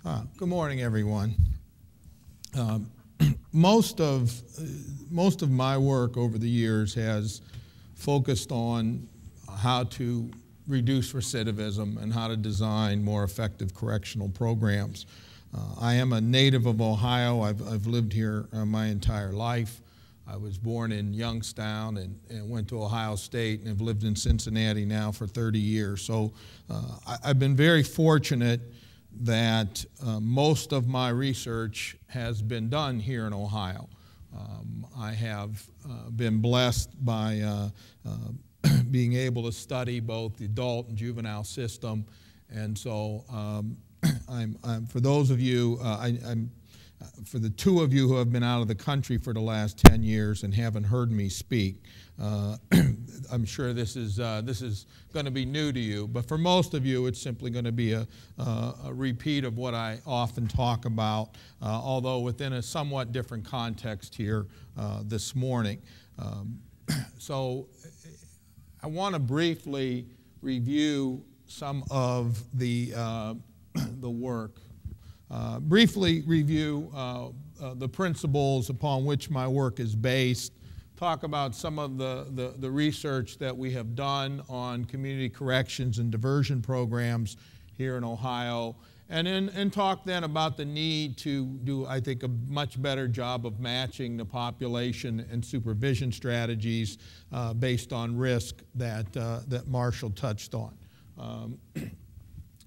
Good morning, everyone. Most of my work over the years has focused on how to reduce recidivism and how to design more effective correctional programs. I am a native of Ohio. I've lived here my entire life. I was born in Youngstown and went to Ohio State and have lived in Cincinnati now for 30 years. So I've been very fortunate that most of my research has been done here in Ohio. I have been blessed by being able to study both the adult and juvenile system, and so I'm for those of you, for the two of you who have been out of the country for the last 10 years and haven't heard me speak, I'm sure this is going to be new to you, but for most of you, it's simply going to be a repeat of what I often talk about, although within a somewhat different context here this morning. So I want to briefly review some of the work. Briefly review the principles upon which my work is based, talk about some of the research that we have done on community corrections and diversion programs here in Ohio, and talk then about the need to do, I think, a much better job of matching the population and supervision strategies based on risk that Marshall touched on.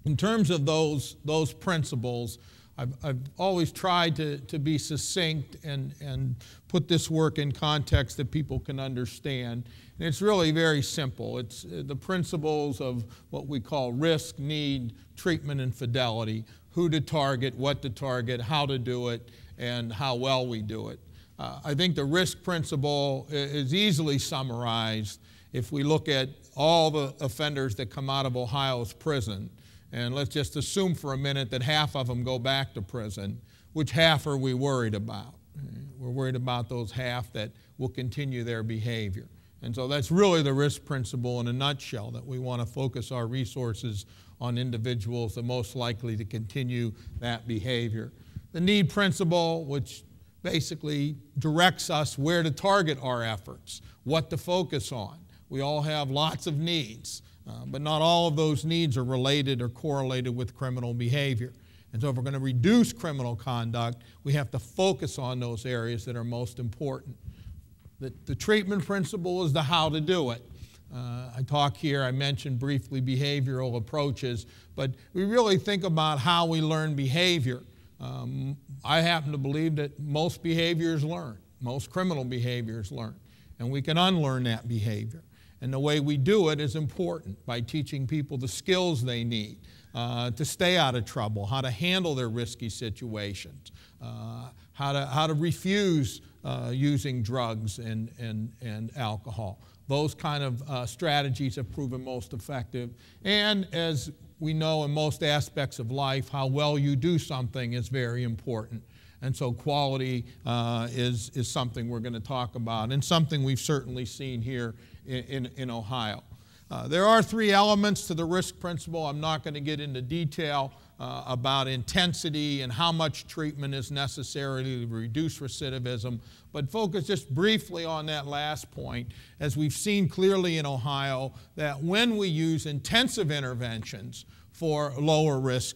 In terms of those principles, I've always tried to be succinct and put this work in context that people can understand. And it's really very simple. It's the principles of what we call risk, need, treatment, and fidelity. Who to target, what to target, how to do it, and how well we do it. I think the risk principle is easily summarized if we look at all the offenders that come out of Ohio's prison. And let's just assume for a minute that half of them go back to prison. Which half are we worried about? We're worried about those half that will continue their behavior. And so that's really the risk principle in a nutshell, that we want to focus our resources on individuals that are most likely to continue that behavior. The need principle, which basically directs us where to target our efforts, what to focus on. We all have lots of needs. But not all of those needs are related or correlated with criminal behavior. And so if we're going to reduce criminal conduct, we have to focus on those areas that are most important. The treatment principle is the how to do it. I mentioned briefly behavioral approaches, but we really think about how we learn behavior. I happen to believe that most behaviors learn, most criminal behaviors learn, and we can unlearn that behavior. And the way we do it is important by teaching people the skills they need to stay out of trouble, how to handle their risky situations, how to refuse using drugs and alcohol. Those kind of strategies have proven most effective. And as we know in most aspects of life, how well you do something is very important. And so quality is something we're going to talk about, and something we've certainly seen here in Ohio. There are three elements to the risk principle. I'm not going to get into detail about intensity and how much treatment is necessary to reduce recidivism, but focus just briefly on that last point, as we've seen clearly in Ohio that when we use intensive interventions for lower risk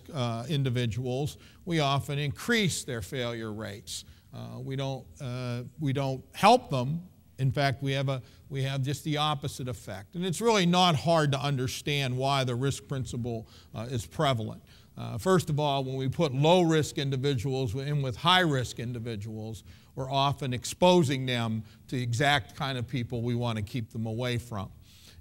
individuals, we often increase their failure rates. We don't help them. In fact, we have just the opposite effect. And it's really not hard to understand why the risk principle is prevalent. First of all, when we put low-risk individuals in with high-risk individuals, we're often exposing them to the exact kind of people we want to keep them away from.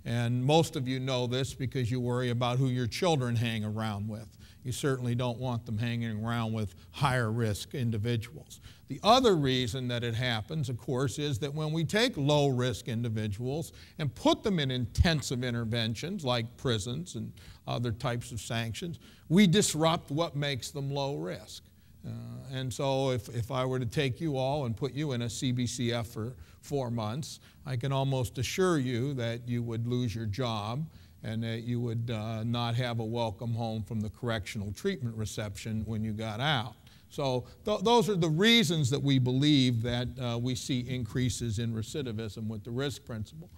And most of you know this because you worry about who your children hang around with. You certainly don't want them hanging around with higher risk individuals. The other reason that it happens, of course, is that when we take low risk individuals and put them in intensive interventions like prisons and other types of sanctions, we disrupt what makes them low risk. And so if I were to take you all and put you in a CBCF for 4 months, I can almost assure you that you would lose your job and that you would not have a welcome home from the correctional treatment reception when you got out. So those are the reasons that we believe that we see increases in recidivism with the risk principle.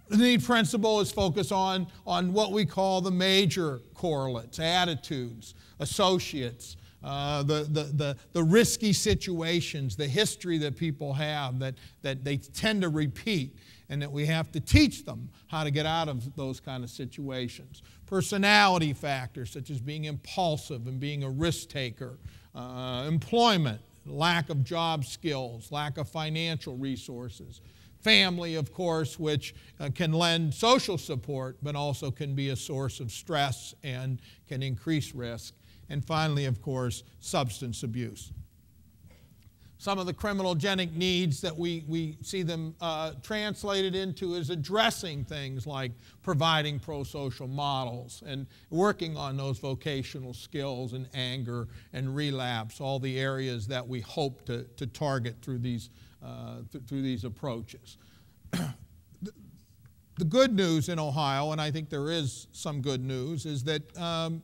The need principle is focused on what we call the major correlates, attitudes, associates, the risky situations, the history that people have that they tend to repeat, and that we have to teach them how to get out of those kind of situations. Personality factors such as being impulsive and being a risk taker, employment, lack of job skills, lack of financial resources. Family, of course, which can lend social support, but also can be a source of stress and can increase risk. And finally, of course, substance abuse. Some of the criminogenic needs that we see them translated into is addressing things like providing pro-social models and working on those vocational skills and anger and relapse, all the areas that we hope to target through these approaches. The good news in Ohio, and I think there is some good news, is that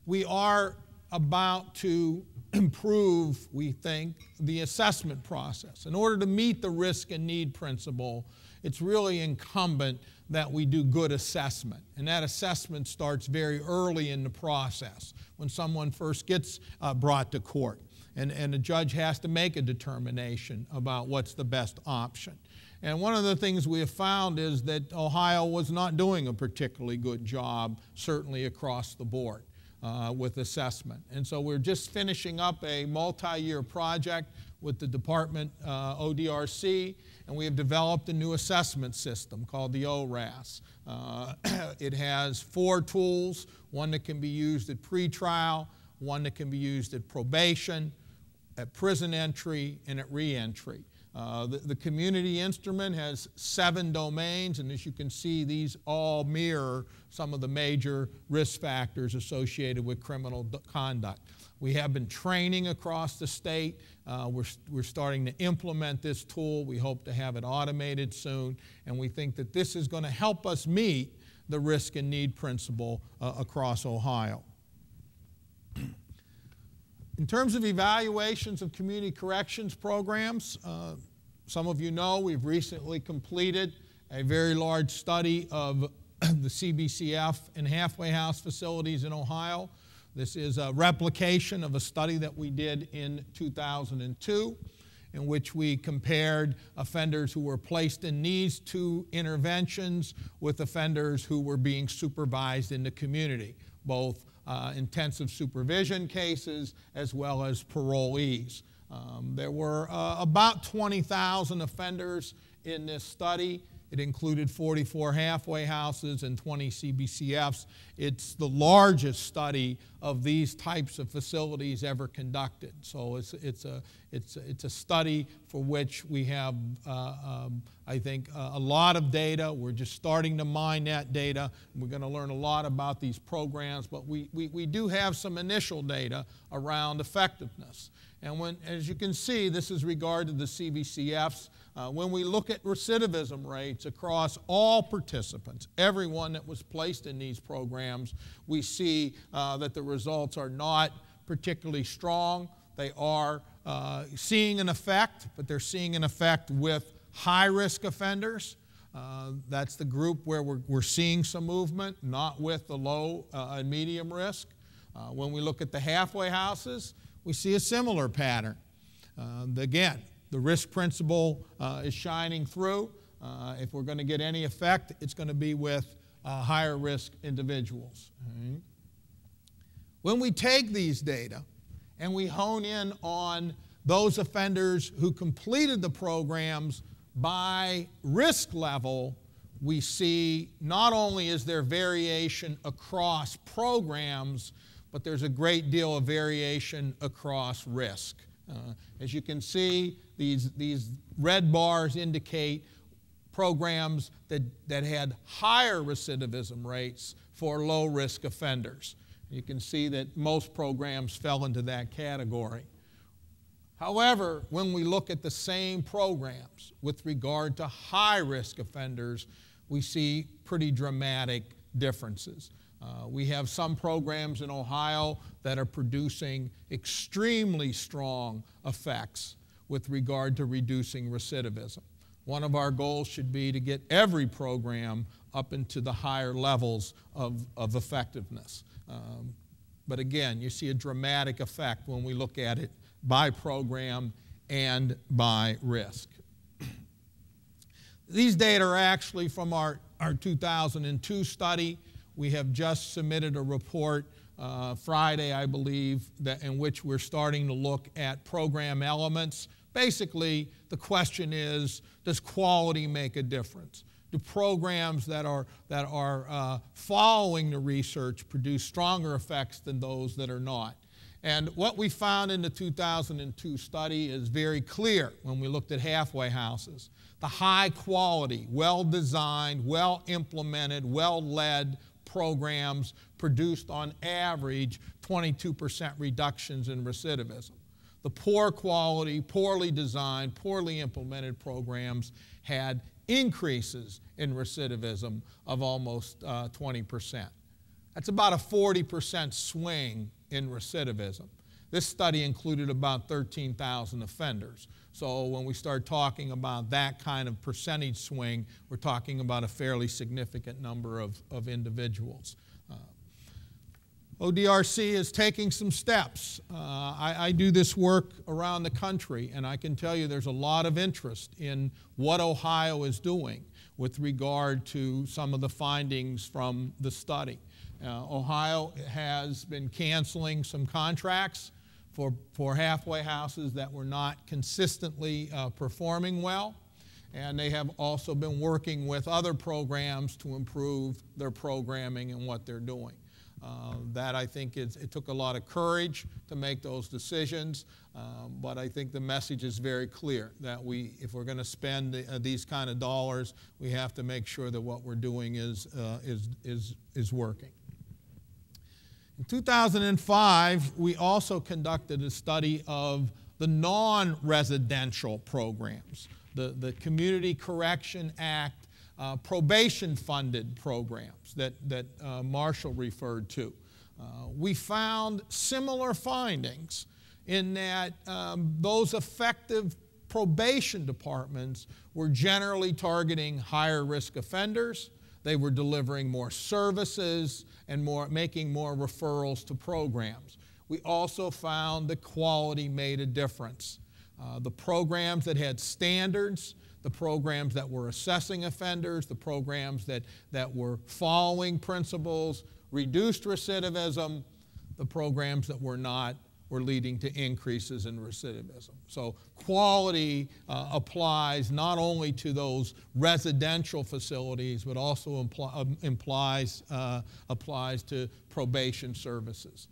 we are about to improve, we think, the assessment process. In order to meet the risk and need principle, it's really incumbent that we do good assessment. And that assessment starts very early in the process, when someone first gets brought to court. And the judge has to make a determination about what's the best option. And one of the things we have found is that Ohio was not doing a particularly good job, certainly across the board, with assessment. And so we're just finishing up a multi-year project with the department, ODRC, and we have developed a new assessment system called the ORAS. It has 4 tools, one that can be used at pretrial, one that can be used at probation, at prison entry, and at reentry. The community instrument has 7 domains, and as you can see, these all mirror some of the major risk factors associated with criminal conduct. We have been training across the state. We're starting to implement this tool. We hope to have it automated soon, and we think that this is going to help us meet the risk and need principle across Ohio. In terms of evaluations of community corrections programs, some of you know we've recently completed a very large study of the CBCF and halfway house facilities in Ohio. This is a replication of a study that we did in 2002, in which we compared offenders who were placed in these 2 interventions with offenders who were being supervised in the community, both intensive supervision cases as well as parolees. There were about 20,000 offenders in this study. It included 44 halfway houses and 20 CBCFs. It's the largest study of these types of facilities ever conducted. So it's a study for which we have, I think, a lot of data. We're just starting to mine that data. We're going to learn a lot about these programs, but we do have some initial data around effectiveness. And as you can see, this is regarded to the CBCFs. When we look at recidivism rates across all participants, everyone that was placed in these programs, we see that the results are not particularly strong. They are seeing an effect, but they're seeing an effect with high-risk offenders. That's the group where we're seeing some movement, not with the low and medium risk. When we look at the halfway houses, we see a similar pattern. Again, the risk principle is shining through. If we're going to get any effect, it's going to be with higher risk individuals. Right? When we take these data and we hone in on those offenders who completed the programs by risk level, we see not only is there variation across programs, but there's a great deal of variation across risk. As you can see, these red bars indicate programs that had higher recidivism rates for low-risk offenders. You can see that most programs fell into that category. However, when we look at the same programs with regard to high-risk offenders, we see pretty dramatic differences. We have some programs in Ohio that are producing extremely strong effects with regard to reducing recidivism. One of our goals should be to get every program up into the higher levels of effectiveness. But again, you see a dramatic effect when we look at it by program and by risk. These data are actually from our 2002 study. We have just submitted a report Friday, I believe, in which we're starting to look at program elements. Basically, the question is, does quality make a difference? Do programs that are following the research produce stronger effects than those that are not? And what we found in the 2002 study is very clear when we looked at halfway houses. The high quality, well-designed, well-implemented, well-led programs produced on average 22% reductions in recidivism. The poor quality, poorly designed, poorly implemented programs had increases in recidivism of almost 20%. That's about a 40% swing in recidivism. This study included about 13,000 offenders. So when we start talking about that kind of percentage swing, we're talking about a fairly significant number of individuals. ODRC is taking some steps. I do this work around the country, and I can tell you there's a lot of interest in what Ohio is doing with regard to some of the findings from the study. Ohio has been canceling some contracts for halfway houses that were not consistently performing well, and they have also been working with other programs to improve their programming and what they're doing. That I think it took a lot of courage to make those decisions, but I think the message is very clear that if we're going to spend these kind of dollars, we have to make sure that what we're doing is working. In 2005, we also conducted a study of the non-residential programs, the Community Correction Act probation-funded programs that Marshall referred to. We found similar findings in that those effective probation departments were generally targeting higher risk offenders. They were delivering more services and making more referrals to programs. We also found that quality made a difference. The programs that had standards, the programs that were assessing offenders, the programs that were following principles, reduced recidivism, the programs that were not were leading to increases in recidivism. So quality applies not only to those residential facilities, but also applies to probation services.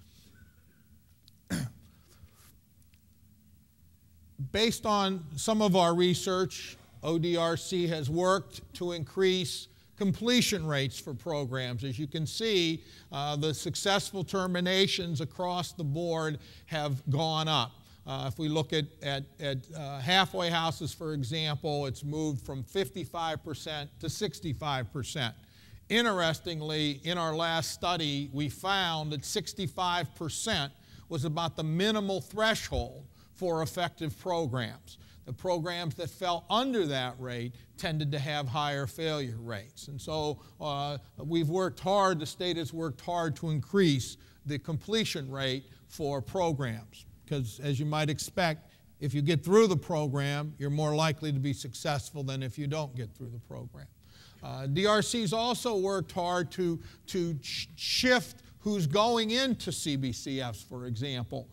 Based on some of our research, ODRC has worked to increase completion rates for programs. As you can see, the successful terminations across the board have gone up. If we look at halfway houses, for example, it's moved from 55% to 65%. Interestingly, in our last study, we found that 65% was about the minimal threshold for effective programs. The programs that fell under that rate tended to have higher failure rates. And so we've worked hard, the state has worked hard to increase the completion rate for programs. Because as you might expect, if you get through the program, you're more likely to be successful than if you don't get through the program. DRC's also worked hard to shift who's going into CBCFs, for example.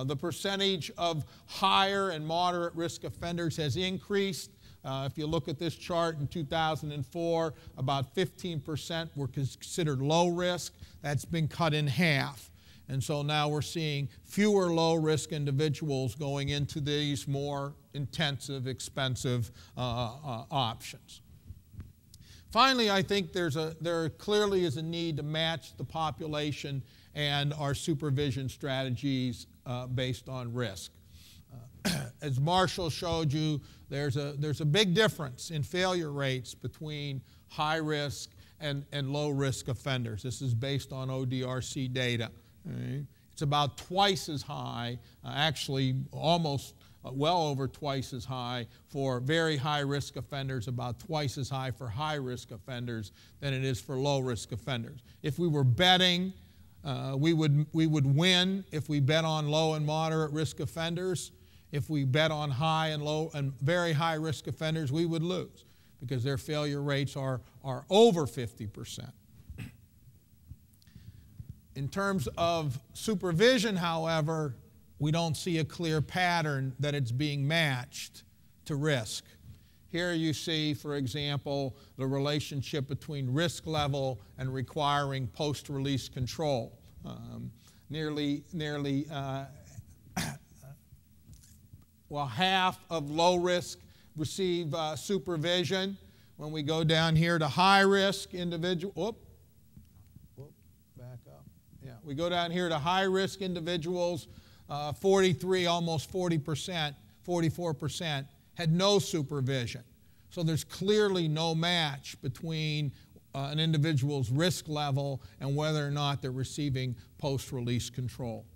The percentage of higher and moderate risk offenders has increased. If you look at this chart in 2004, about 15% were considered low risk. That's been cut in half. And so now we're seeing fewer low-risk individuals going into these more intensive, expensive options. Finally, I think there clearly is a need to match the population and our supervision strategies based on risk. As Marshall showed you, there's a big difference in failure rates between high risk and low risk offenders. This is based on ODRC data. Okay? It's about twice as high, actually almost well over twice as high for very high-risk offenders, about twice as high for high-risk offenders than it is for low-risk offenders. If we were betting, we would win if we bet on low and moderate risk offenders. If we bet on high and low and very high-risk offenders, we would lose because their failure rates are over 50%. In terms of supervision, however, we don't see a clear pattern that it's being matched to risk. Here you see, for example, the relationship between risk level and requiring post-release control. Well, half of low risk receive supervision. When we go down here to high risk individual, back up. Yeah, we go down here to high risk individuals. 43, almost 40%, 44% had no supervision. So there's clearly no match between an individual's risk level and whether or not they're receiving post-release control.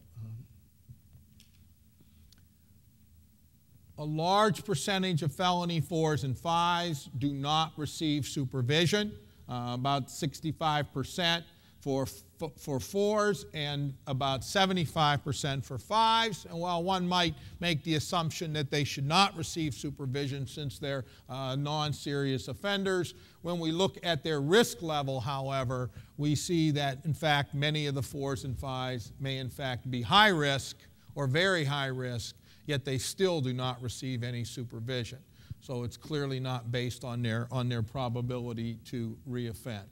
A large percentage of felony 4s and 5s do not receive supervision, about 65%. For 4s and about 75% for 5s. And while one might make the assumption that they should not receive supervision since they're non-serious offenders, when we look at their risk level, however, we see that, in fact, many of the 4s and 5s may, in fact, be high risk or very high risk, yet they still do not receive any supervision. So it's clearly not based on their probability to reoffend.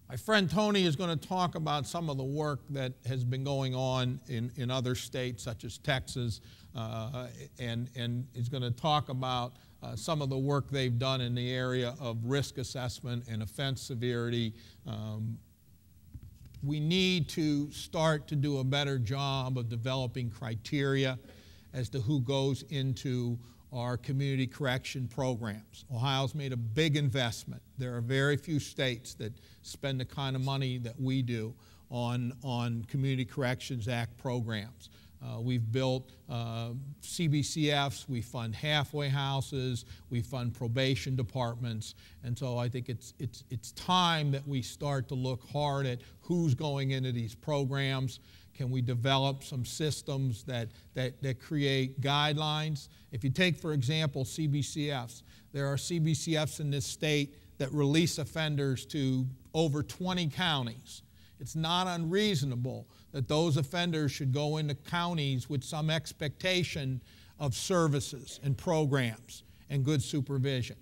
My friend Tony is going to talk about some of the work that has been going on in other states, such as Texas, and is going to talk about some of the work they've done in the area of risk assessment and offense severity. We need to start to do a better job of developing criteria as to who goes into our community correction programs. Ohio's made a big investment. There are very few states that spend the kind of money that we do on Community Corrections Act programs. We've built CBCFs, we fund halfway houses, we fund probation departments, and so I think it's time that we start to look hard at who's going into these programs. Can we develop some systems that create guidelines? If you take, for example, CBCFs, there are CBCFs in this state that release offenders to over 20 counties. It's not unreasonable that those offenders should go into counties with some expectation of services and programs and good supervision.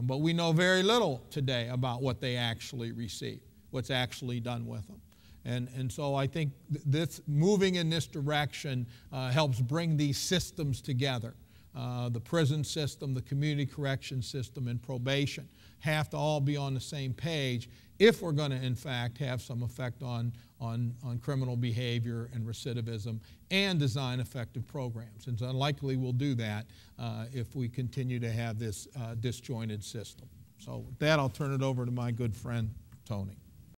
But we know very little today about what they actually receive, what's actually done with them. And so I think this moving in this direction helps bring these systems together. The prison system, the community correction system, and probation have to all be on the same page if we're going to, in fact, have some effect on criminal behavior and recidivism and design effective programs. It's unlikely we'll do that if we continue to have this disjointed system. So with that, I'll turn it over to my good friend, Tony.